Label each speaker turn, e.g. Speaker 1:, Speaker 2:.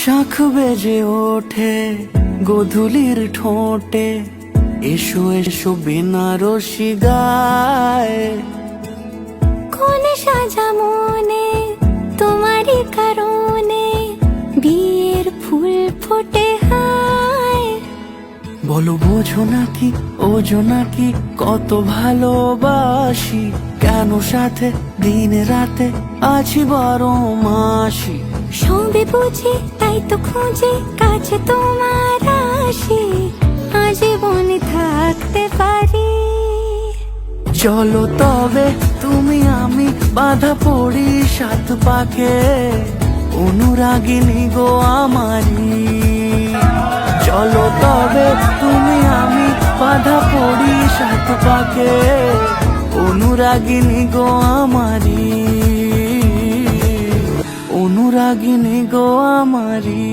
Speaker 1: শাখ বেজে ওঠে গোধূলির ঠোঁটে, এসো এসো বেনারসি গায়।
Speaker 2: কোন সাজা মনে তোমারই কারণে, বিয়ের ফুল ফোটে হায়।
Speaker 1: বলো বোঝো নাকি ওজো নাকি কত ভালোবাসি, কেন সাথে দিন রাতে আছি 12 মাসি।
Speaker 2: সবে বুঝি তাই তো খুঁজে কাছে তোমার আসি, আজীবনে থাকতে পারি।
Speaker 1: চলো তবে তুমি আমি বাঁধা পড়ি 7 পাকে, অনুরাগিনী গো আমারি। চলো তবে তুমি আমি বাঁধা পড়ি 7 পাকে, অনুরাগিনী গো আমারি, অনুরাগিনী গো আমারি।